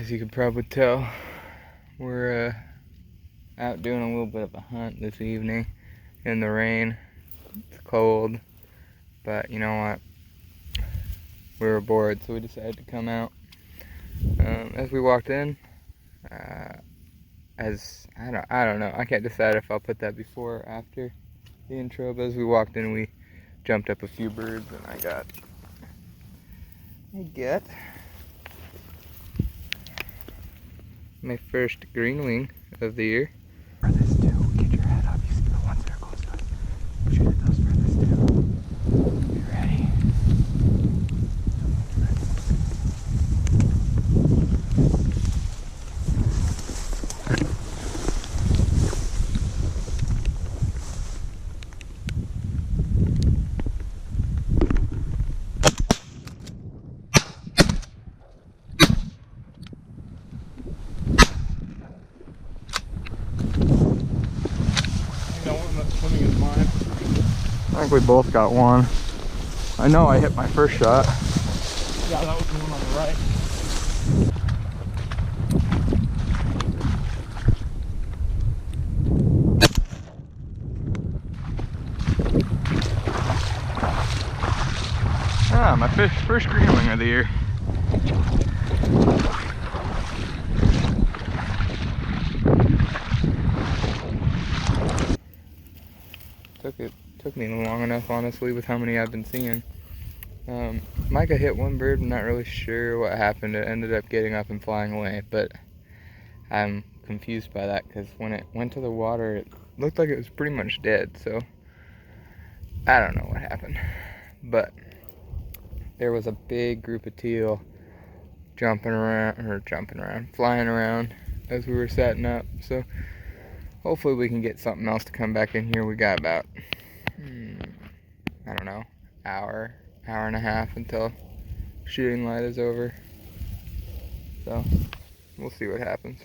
as you can probably tell, we're out doing a little bit of a hunt this evening in the rain. It's cold, but you know what? We were bored, so we decided to come out. As we walked in, I don't know. I can't decide if I'll put that before or after the intro. But as we walked in, we jumped up a few birds, and I got my first green wing of the year. Furthest two, get your head up. You see the ones that are close to us. Shoot at those furthest two. You ready? I think we both got one. I know I hit my first shot. Yeah, that was the one on the right. Ah, my first green wing of the year. Took me long enough, honestly, with how many I've been seeing. Micah hit one bird. I'm not really sure what happened. It ended up getting up and flying away, but I'm confused by that because when it went to the water, it looked like it was pretty much dead. So I don't know what happened, but there was a big group of teal flying around as we were setting up. So hopefully we can get something else to come back in here. We got about I don't know, hour and a half until shooting light is over. So we'll see what happens.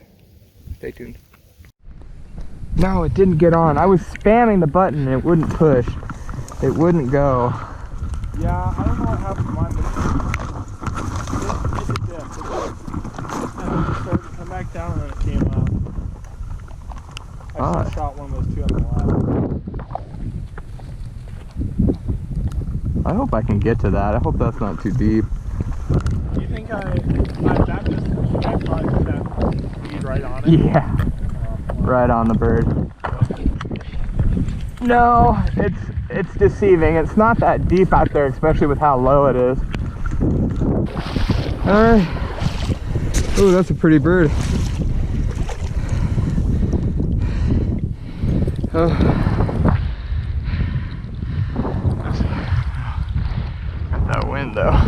Stay tuned. No, it didn't get on. I was spamming the button and it wouldn't push. It wouldn't go. Yeah, I don't know what happened to mine, but it did. And then it started to come back down and then it came up. I just shot one of those two on the left. I hope I can get to that. I hope that's not too deep. Do you think that probably put that feed right on it? Yeah, right on the bird. No, it's deceiving. It's not that deep out there, especially with how low it is. Alright. Oh, that's a pretty bird. Oh. Though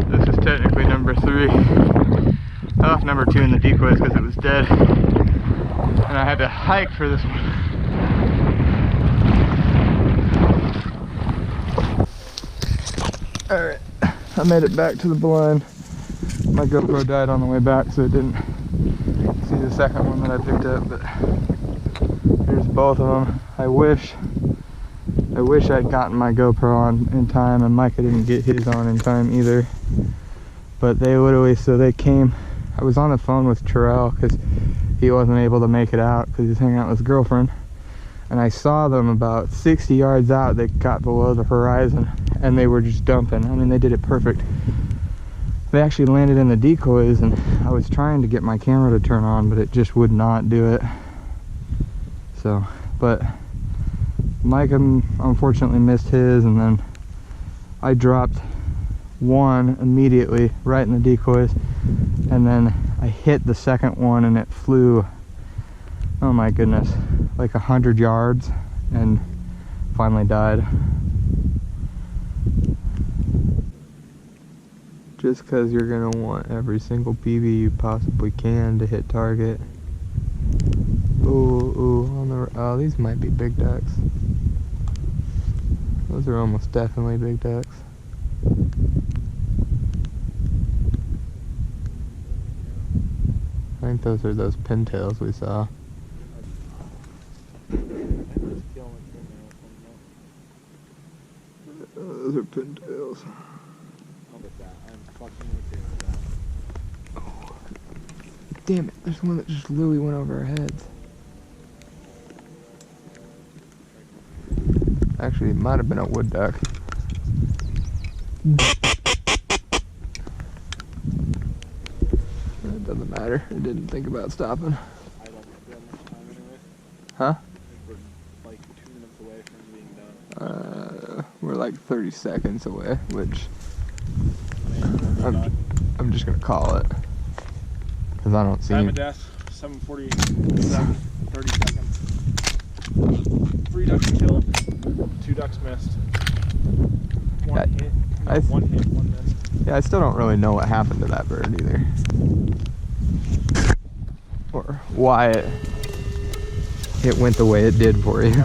this is technically number 3. I left number 2 in the decoys because it was dead, and I had to hike for this one. All right, I made it back to the blind. My GoPro died on the way back, so it didn't see the second one that I picked up. But here's both of them. I wish I'd gotten my GoPro on in time, and Micah didn't get his on in time either. But they came. I was on the phone with Terrell because he wasn't able to make it out because he's hanging out with his girlfriend. And I saw them about 60 yards out. They got below the horizon and they were just dumping. I mean, they did it perfect. They actually landed in the decoys, and I was trying to get my camera to turn on, but it just would not do it. So, but Micah unfortunately missed his, and then I dropped one immediately right in the decoys, and then I hit the second one and it flew, oh my goodness, like 100 yards and finally died. Just because you're gonna want every single PV you possibly can to hit target. Oh, these might be big ducks. Those are almost definitely big ducks. I think those are those pintails we saw. Those are pintails. I'm fucking okay with that. Oh. Damn it, there's one that just literally went over our heads. Actually, it might have been a wood duck. It doesn't matter. It didn't think about stopping. I don't think we have much time anyway. Huh? We're like 2 minutes away from being done. We're like 30 seconds away, which I mean, I'm just gonna call it. Because I don't see time him. of death, 7:47, 30 seconds. 3 ducks killed, 2 ducks missed. One hit, no, 1 hit, 1 missed. Yeah, I still don't really know what happened to that bird either. Or why it went the way it did for you.